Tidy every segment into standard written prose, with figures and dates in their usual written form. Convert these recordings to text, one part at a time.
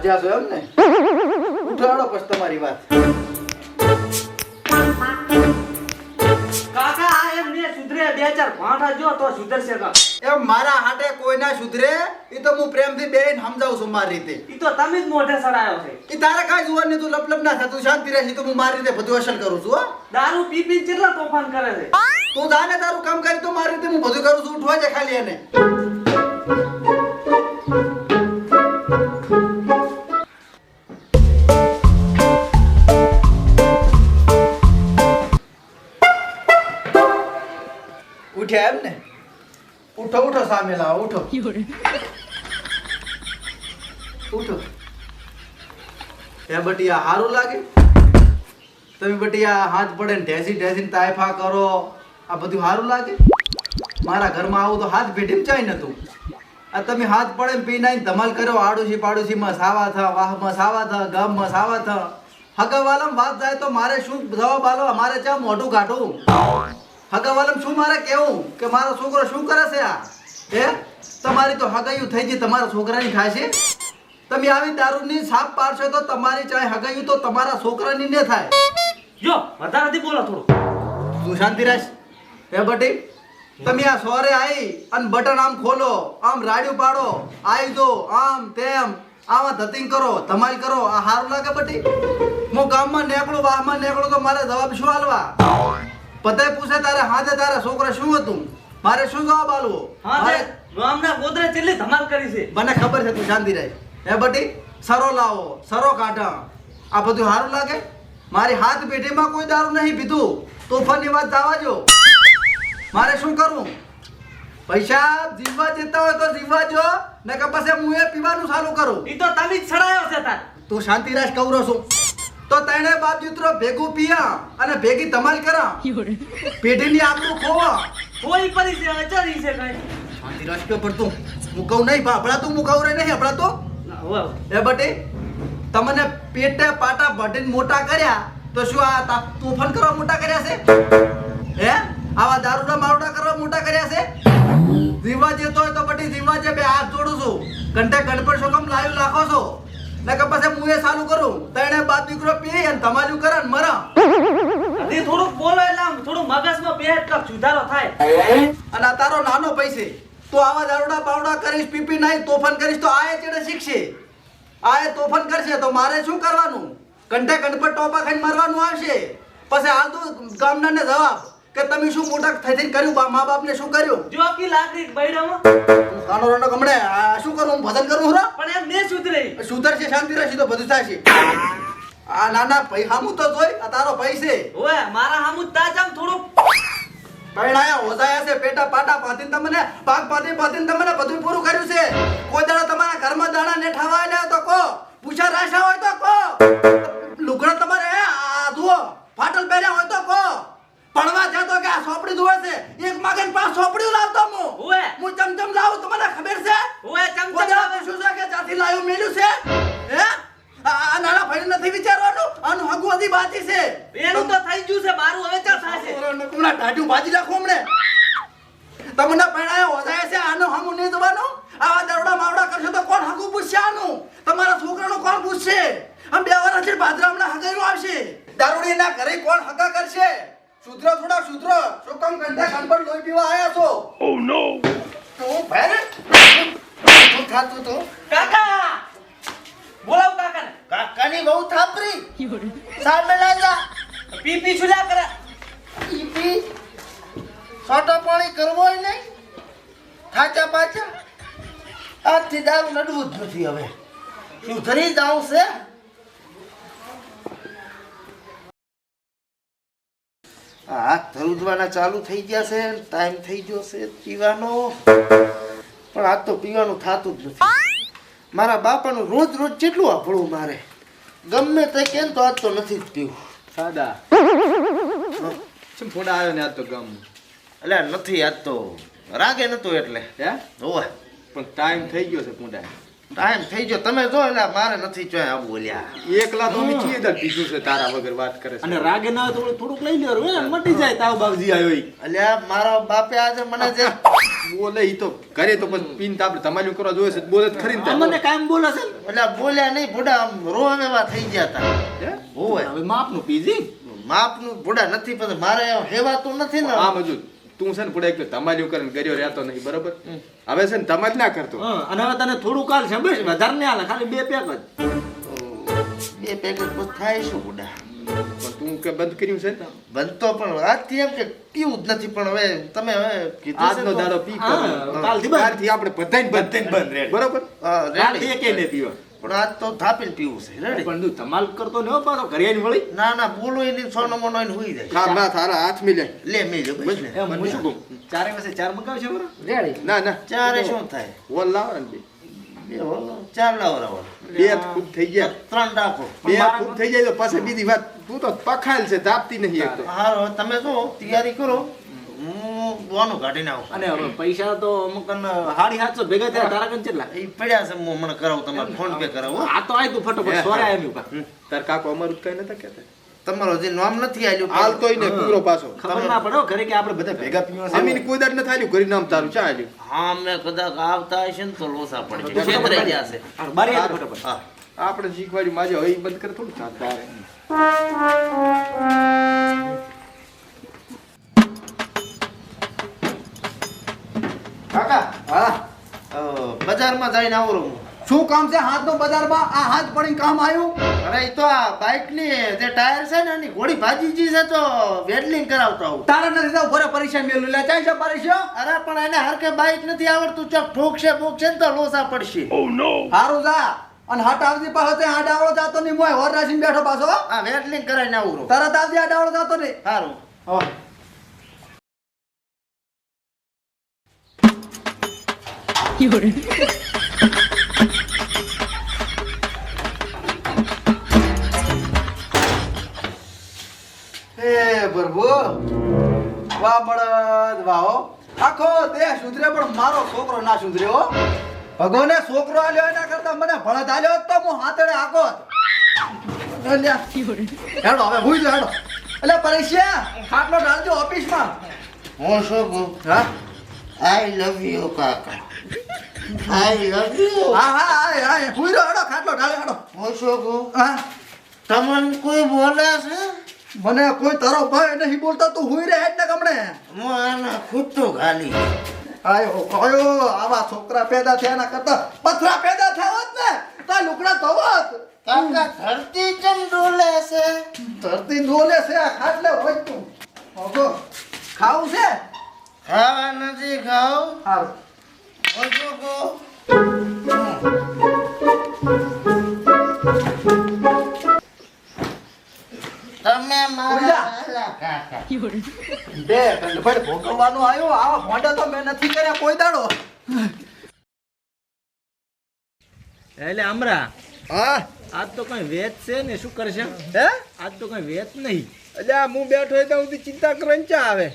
મજા છો એમ ને? ઉઠાડો પછી તમારી વાત. કાકા આ એમ ને સુધરે બે ચાર ભાંઠા જો તો સુધરશે કા. એમ મારા હાટે કોઈ ના સુધરે ઈ તો હું પ્રેમથી બેન સમજાવું છું મારી રીતે. ઈ તો તમે જ મોઢે સડાયો છે. ઈ તારે કાઈ જોવાનું નહીં, તું લપલપ ના થા, તું શાંતિ રહેશી તો હું મારી રીતે બધું અસલ કરું છું. હો દારૂ પી પી કેટલા તોફાન કરે છે. તું જાને તારું કામ કરી તો મારી રીતે હું બધું કરું છું. ઉઠવા છે ખાલી એને. ઉઠ્યા એમ ને? ઉઠો ઉઠો સામે લાવો, ઉઠો ઉઠો. એ બટિયા હારું લાગે? તમે બટિયા હાથ પડે ને ઢેસી ઢેસીને તાયફા કરો, આ બધું હારું લાગે? મારા ઘરમાં આવું તો હાથ ભેટીમાં ચાય નતું. આ તમે હાથ પડે ને પી નાઈને ધમાલ કર્યો, આડોશી પાડોશીમાં સાવા થા, વાહમાં સાવા થા, ગામમાં સાવા થા. હગાવાલામ વાત જાય તો મારે શું જવાબ આલો? મારે ચા મોઢું કાઢું? હગાવાલામ શું મારે કેવું કે મારો છોકરો શું કરે છે? આ હે તમારી તો હગાયું થઈ ગઈ, તમારા છોકરાની થાય છે. તમે આવી દારૂની સાપ પાડશો તો તમારી ચાહે હગાયું તો તમારા છોકરાની ને થાય. જો વધારેથી બોલો થોડું. તું શાંતિ રાખ. હે બટી, તમે આ સોરે આવી અને બટન આમ ખોલો, આમ રાડ્યું પાડો, આવી જો આમ તેમ આમાં ધતિંગ કરો, ધમાલ કરો, આ હારું લાગે બટી? હું ગામમાં નીકળું, વાહમાં નીકળું તો મારે જવાબ શું આલવા? બધાય પૂછે તારે હાથે તારા છોકરા શું હતું, મારે શું જવાબ આલવો? હા ગામના ગોદરે કેટલી ધમાલ કરી છે. મને ખબર છે, તું શાંતિ રાખ. હે બટી, સરો લાવો, સરો કાઢા, આ બધું સારું લાગે? મારી હાથ પેઢીમાં કોઈ દારૂ નહીં પીધું, તોફાનની વાત જવા જો. મારે શું કરવું? પૈસા જીવવા જતા હોય તો જીવવા જો, ને કે પછી હું એ પીવાનું ચાલુ કરું? ઈ તો તમે જ છડાયો છે તાર. તું શાંતિ રાખ, કવરો છું તો તને બાપ દીકરો ભેગું પીયા અને ભેગી ધમાલ કરા, પેઢીની આપણું ખોવા કોઈ પરી છે અચરી છે કઈ. શાંતિ રાખ કે પડતું હું કહું નહીં ભાભળા, તું હું કહું રે નહીં હપડા તો. એ બટી, તમને પેટે પાટા ભટીને મોટા કર્યા તો શું આ તોફાન કરવા મોટા કર્યા છે? હે આવા દારૂડા મારુડા કરવા મોટા કર્યા છે? જીવવા જતો હોય તો બટી જીવવા જે, બે હાથ જોડું છું. ઘંટે ગણપત છો કમ લાવ્યું લાખો છો, ને કે પછી હું એ ચાલુ કરું, તને બાપ દીકરો પી અને તમારું કરે ને મરા. તે થોડુંક બોલો એટલે આમ થોડું મગજમાં પેટ કપ સુધારો થાય. અને આ તારો નાનો પૈસે તું આવા દારૂડા બાવડા કરીશ, પીપી નહીં તોફાન કરીશ તો આએ ચેડે શીખશે, આએ તોફાન કરશે તો મારે શું કરવાનું? ઘંટે ગણપત ટોપા ખાઈને મરવાનું આવશે. પછી હાલ તો ગામનાને જવાબ કે તમે શું મોટા થઈને કર્યું, મા બાપને શું કર્યું? જો કી લાકડી બૈડામાં કાનો રંડો ગમડે આ શું કરું? હું ભજન કરું હરો? પણ એમ ને સુધરે. સુધરશે, શાંતિ રહેશે તો બધું થશે. આ નાના ભાઈ હામું તો જોઈ, આ તારો ભાઈ છે. ઓય મારા હામુ તાજામ થોડું પૈણાયા હોજાયા છે, પેટા પાટા પાતીને તમને પાક પાતીને તમને બધું પૂરું કર્યું છે. કોઈ દાડો તમારા ઘરમાં દાણા ને ઠાવા આલ્યા તો કો, પૂછા રાશા હોય તો કો, લુગડા તમારે આ જુઓ ફાટલ પહેર્યા હોય તો કો, ભણવા જતો કે આ સોપડી ધોવે છે, એક માગન પાસ સોપડીઓ લાવતો હું ચમચમ લાવું, તમને ખબર છે? ઓય ચમચમ શું છે કે જાથી લાવ્યું મેલ્યું છે? હે આ નાના ભાઈ નથી વિચારવાનું, આનું હગું હજી બાકી છે. એનું તો થઈ ગયું છે, મારું હવે ચાલ થાશે. કોમના ટાઢું ભાજી નાખો હમણે. તમને પૈણાયા હોજાય છે, આનો હમું નહીં જવાનું. આવા દરોડા માવડા કરશો તો કોણ હગું પૂછશે? આનું તમારા છોકરાનું કોણ પૂછશે? આમ 2 વર્ષથી ભાદરા હમણાં હગાયું આવશે. દારૂડીના ઘરે કોણ હગા કરશે? સુધરો થોડા સુધરો, શું કામ કંઠા કાનપડ લોહી પીવા આયા છો? ઓ નો, તું ભેરે તું થાતું તો કાકા બોલાવ કાકાને. કાકાની બહુ થાપરી સામે લાજા પીપી છુલા કરે. ઈપી સોટો પાણી કરવો ય નહીં, થાચા પાચા આજથી દારૂ નડવું જ નથી. હવે સુધરી જાવ છે. હાથ ધરુદવાના ચાલુ થઈ ગયા છે, ટાઈમ થઈ ગયો છે પીવાનો, પણ આજ તો પીવાનું થતું જ નથી. મારા બાપાનું રોજ રોજ કેટલું આપણું મારે, ગમે તે કેમ તો આજ તો નથી જ પીવું. સાદા શું ફોડા આવ્યો ને આજ તો ગામ? એટલે નથી આજ તો રાગે નતો એટલે. હે હોવે પણ ટાઈમ થઈ ગયો છે પૂડા. ટાઈમ થઈ ગયો તમે જો, એટલે મારે નથી ચોય આવું બોલ્યા. એકલા તો અમે ચીએ દર પીધું છે, તારા વગર વાત કરે છે. અને રાગે ના થોડુંક લઈ લેવાનું, મટી જાય તાવ બાવજી આવ્યો. અલ્યા મારા બાપે આજે મને જે બોલે ઈ તો ઘરે તો પછી પીન આપણે તમાલ્યું કરવા જોઈએ છે બોલે જ ખરી ને તાર. અમને કાયમ બોલે છે ને? એટલે બોલ્યા નહીં ભૂડા આમ રોવેવા થઈ ગયા તા હે? હોય હવે માપનું પીજી માપનું ભૂડા નથી પણ મારે હેવાતું નથી ને આ મજૂર તું છે ને પૂડા એક તો તમાલ્યું કરે ને ગર્યો રહેતો નહીં બરોબર હવે છે ને તમાલ ના કરતો અને હવે તને થોડું કાલ છે બસ વધારે નહીં હાલે ખાલી 2 પેક જ બે પેકેટ પછી થાય શું ભૂડા પણ તું કે બંધ કર્યું છે ને? બનતો પણ આજથી એમ કે પીવું જ નથી પણ હવે તમે હવે કીધું છે આજનો તો- દાડો પી હા, કાલથી બંધ. કાલથી આપણે બધાય બંધ ready. બરોબર હા, ready. કાલથી એકે નહીં પીવા પણ આજ તો થાપીને પીવું છે રેડી પણ તું ધમાલ કરતો ને હો પાછો ઘરે આવીને વળી ના ના બોલો એની સોનો મોનો એને હુઈ જાય ના ના તારા હાથ મિલે લે મેં જો બસ ને એમ હું શું કહું ચારે પાસે 4 મંગાવશે બરો ના ના ચારે શું થાય વોલ લાવો ને બે. બે હોલો ચાર લાવરાવો બે ખૂબ થઈ ગયા ત્રણ રાખો બે ખૂબ થઈ જાય તો પાછળ બીજી વાત તું તો પખાયેલ છે દાબતી નહીં એક તો હારો તમે જો તૈયારી કરો હું બોનું કાઢીને આવું અને હવે પૈસા તો અમુક હાડી 700 ભેગા થયા તારા કન કેટલા એ પડ્યા છે હું હમણાં કરાવું તમારે ફોન પે કરાવું હો. આ તો આય તું ફટાફટ સોરા આવ્યું કા તાર કાકો અમારું કઈ નતા કહેતા તમારો જે નામ નથી આલ્યું હાલ તોય ને પૂરો પાછો ખબર ના પડે હો ઘરે કે આપણે બધા ભેગા પીવા છે અમીન કોઈ દાડ ન થાલ્યું ઘરી નામ તારું ચા આલ્યું હા મેં કદાચ આવતા હશે ને તો લોસા પડશે છેતરાઈ ગયા છે બારી આવ ફટાફટ હા આપણે શીખવાડ્યું માજે હવે ઈ બંધ કરે થોડું ચાલતા કાકા હા બજારમાં જઈને આવું રહું શું કામ છે હાથનો બજારમાં આ હાથ પડીને કામ આવ્યું અરે ઈ તો આ બાઇક ની જે ટાયર છે ને એની ઘોડી ભાજીજી છે તો વેડલિંગ કરાવતો આવું તારે નથી તો ઘરે પરીક્ષા મેલું લે ચાઈ છે પરીક્ષા અરે પણ એને હરકે બાઇક નથી આવડતું ચોક ઠોકશે બોકશે ને તો લોસા પડશે હારું જા અને હટ આવજી પાછો તે આ ડાવળો જાતો નહીં મોય હોર રાખીને બેઠો પાછો આ વેડલિંગ કરાવીને આવું રહું તરત આવજી આ ડાવળો જાતો નહીં સારું હા એ પ્રભુ વાહ બળદ વાહો આખો દેહ સુધરે પણ મારો છોકરો ના સુધરે હો ભગવાને છોકરો આલ્યો એના કરતા મને બળદ આલ્યો હોત તો હું હાથડે આખો હેડો હવે હુઈ હેડો એટલે પરીક્ષા ખાટલો ડાલજો ઓફિસમાં હું શું કહું હા આઈ લવ યુ કાકા આઈ લવ યુ હા હા હા હુઈ રહ્યો હેડો ખાટલો ડાળ્યો હેડો હું શું કહું હા તમને કોઈ બોલે છે મને કોઈ તારો ભાઈ નહીં બોલતા તું હુઈ રહે એટલે ગમણે હું એને ખૂટતું ગાલી આયો આવા છોકરા પેદા થયા એના કરતા પથરા પેદા થયા હોત ને તો લુકડા ધોવત કાકા ધરતી ચમ ડોલે છે ધરતી ડોલે છે આ ખાટલે હોય તું ઓગો ખાવું છે ખાવા નથી ખાવ હારું હું શું કહું તમે મારા ઉલ્યા. વાલા કાકા બે કંડભાઈ ભોગવવાનો આવ્યો આવા મોઢા તો મેં નથી કર્યા કોઈ દાડો એટલે અમરા હા આજ તો કઈ વેચ છે ને શું કરશે હે આજ તો કઈ વેચ નહીં અલ્યા હું બેઠો હોય તો હું ચિંતા કરવાની ચા આવે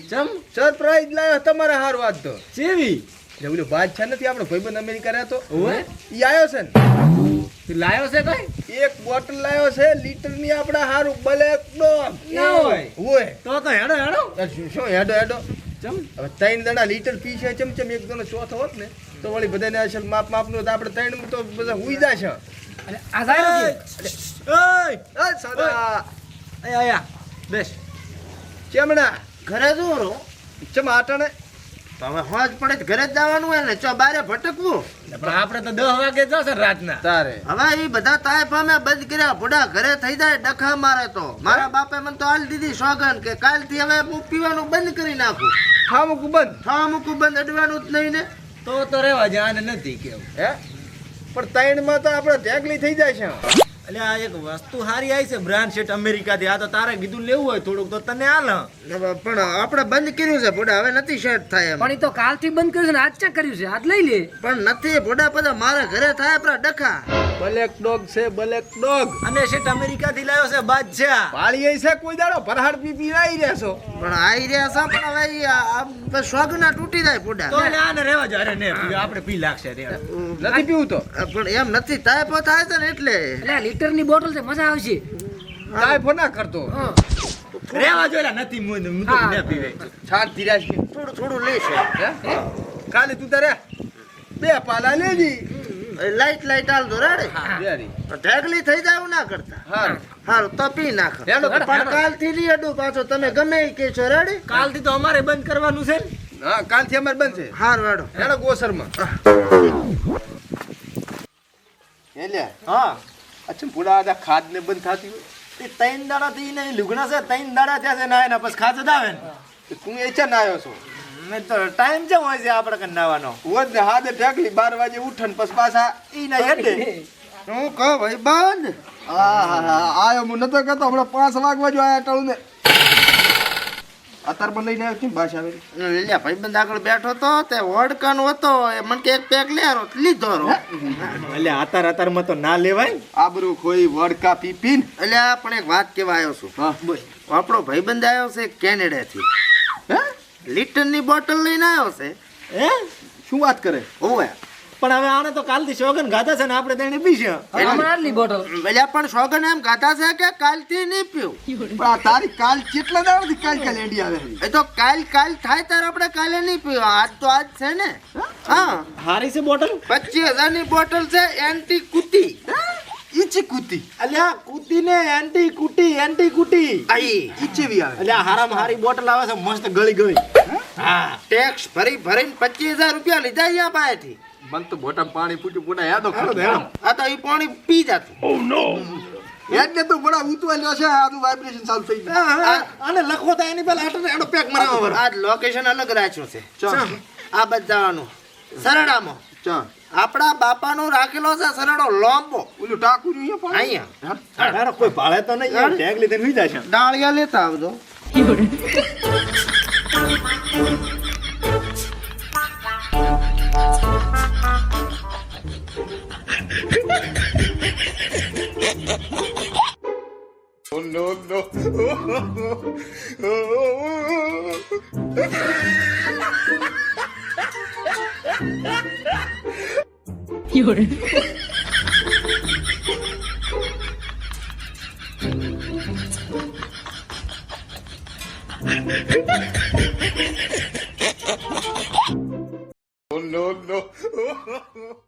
ચમ સરપ્રાઈઝ લાવ્યો તમારે હારું આજ તો ચેવી જે ઓલો બાદશાહ નથી આપણો ભાઈબંધ અમેરિકા રહેતો ઓવે ઈ આવ્યો છે ને લાયો છે કઈ એક બોટલ લાવ્યો છે લીટરની આપણે હારું બ્લેક ડોગ ના હોય. હોય તો હેડો હેડો શું હેડો હેડો ચમ હવે 3 દણા લીટર પી છે ચમચમ એક દણો ચોથો હોત ને તો વળી બધાને અસલ માપ માપનું તો આપણે 3 તો બધા હુઈ જાય છે અરે આ જાય એ સદા આયા બેસ ચમણા ઘરે દૂર રહો ચમ આટાણે તમે હોજ પડે તો ઘરે જ જવાનું હોય ને ચો બારે ભટકવું પણ આપણે તો 10 વાગે જશે રાતના તારે હવે એ બધા તાય પામે બંધ કર્યા ભૂડા ઘરે થઈ જાય ડખા મારે તો મારા બાપે મને તો હાલ દીધી સોગન કે કાલથી હવે હું પીવાનું બંધ કરી નાખું ખામુક બંધ થવા મૂકું બંધ અડવાનું જ નહીં ને તો રેવા જાને નથી કેવું હે પણ 3 માં તો આપણે ઢેકલી થઈ જાય છે એટલે આ એક વસ્તુ સારી આવી છે બ્રાન્ડ શેટ અમેરિકાથી આ તો તારે કીધું લેવું હોય થોડુંક તો તને હાલ પણ આપણે બંધ કર્યું છે ભૂડા હવે નથી શેટ થાય એમ પણ એ તો કાલથી બંધ કર્યું છે ને આજ ચા કર્યું છે આજ લઈ લે પણ નથી ભૂડા બધા મારે ઘરે થાય આપણા ડખા બ્લેક ડોગ છે બ્લેક ડોગ અને શેટ અમેરિકાથી લાવ્યો છે બાદશાહ પાળી છે કોઈ દાડો ભરહાડ પી આવી રહેશો પણ આઈ રહ્યા છે પણ હવે ઈ આ સોગના તૂટી જાય ભૂડા તો એટલે આને રેવા જો અરે ને આપણે પી લાગશે રે નથી પીવું તો પણ એમ નથી તાયપો થાય છે ને એટલે એટલે આ લીટરની બોટલ છે મજા આવશે કાંઈ ફોના કરતો હા. રેવા જોયેલા નથી હું તો હા. ન પીવે છાટ ધીરાશ કે થોડું થોડું લેશે હે? કાલે તું તારે 2 પાલા લેજી લાઈટ હાલ દો રેડે યારી ઢેગલી થઈ જાય એવું ના કરતા હા હારું તો પી નાખ હેડો તો પણ કાલથી નહીં અડું પાછો તમે ગમે એ કે છો રેડી કાલથી તો અમારે બંધ કરવાનું છે ને. હા કાલથી અમારે બંધ છે હારું હેડો હેડો ગોસરમાં હેલ્યા હા અચ્છા પુડા આ ખાદ ને બંધ થાતી હોય એ 3 દાડા થી ને લુગણા છે 3 દાડા થયા છે ના એના પછી ખાસ જ આવે ને તો તું એ ચા ના આવ્યો છો મેં તો ટાઈમ છે હોય છે આપણે કઈ નાવાનો વધ ને હાથે ઢાકલી 12 વાગે ઉઠન પછી પાછા ઈ ના હેડે હું કહું ભાઈ બંધ આયો હું નતો કહેતો હમણાં 5 વાગવા જો આયા ટાળું ને અતાર પણ લઈને આવ્યો છું બાશ આવેલી લ્યા ભાઈ બંધ આગળ બેઠો તો તે વડકન હતો એ મને કે એક પેક લે આરો લીધો રો એટલે આતાર માં તો ના લેવાય આબરૂ ખોઈ વડકા પી પીન એટલે આ પણ એક વાત કેવા આવ્યો છું હા આપણો ભાઈબંધ આવ્યો છે કેનેડાથી હે લીટરની બોટલ લઈને આવ્યો છે હે શું વાત કરે ઓવે પણ હવે આને તો કાલથી સોગન ગાધા છે ને આપણે તેને પીશે હમણાં આટલી બોટલ એટલે પણ સોગન એમ ગાતા છે કે કાલથી નહીં પીવું પણ આ તારી કાલ કેટલા દાડાથી કાલ એડી આવે છે? એ તો કાલ થાય ત્યારે આપણે કાલે નહીં પીવા આજ તો આજ છે ને હા હારી છે બોટલ 25,000 ની બોટલ છે એન્ટી કુતી ઈચી કૂતી અલ્યા કુટી ને એન્ટી કુટી આઈ ઈચી વી આવે અલ્યા હારામાં હારી બોટલ આવે છે મસ્ત ગળી હા ટેક્સ ભરીને 25,000 રૂપિયા લીધા અહીંયા પાસેથી મન તો બોટામાં પાણી ફૂટ્યું પુના યાદો ખરો દે આ તો એ પાણી પી જાતું એટલે તો બડા ઉતવાલ્યો છે આનું વાઇબ્રેશન ચાલુ થઈ ગયું અને લખવો તો એની પેલા આટલો એનો પેક મરાવો આજ લોકેશન અલગ રાખ્યું છે ચા આ બધાનું સરડામાં ચા આપણા બાપાનો રાખેલો છે સરડો લોંબો ઓલું ટાકું અહીંયા અહીંયા કોઈ ભાળે તો નહીં ટેગ લીધે હુઈ જાય છે ડાળિયા લેતા આવજો no.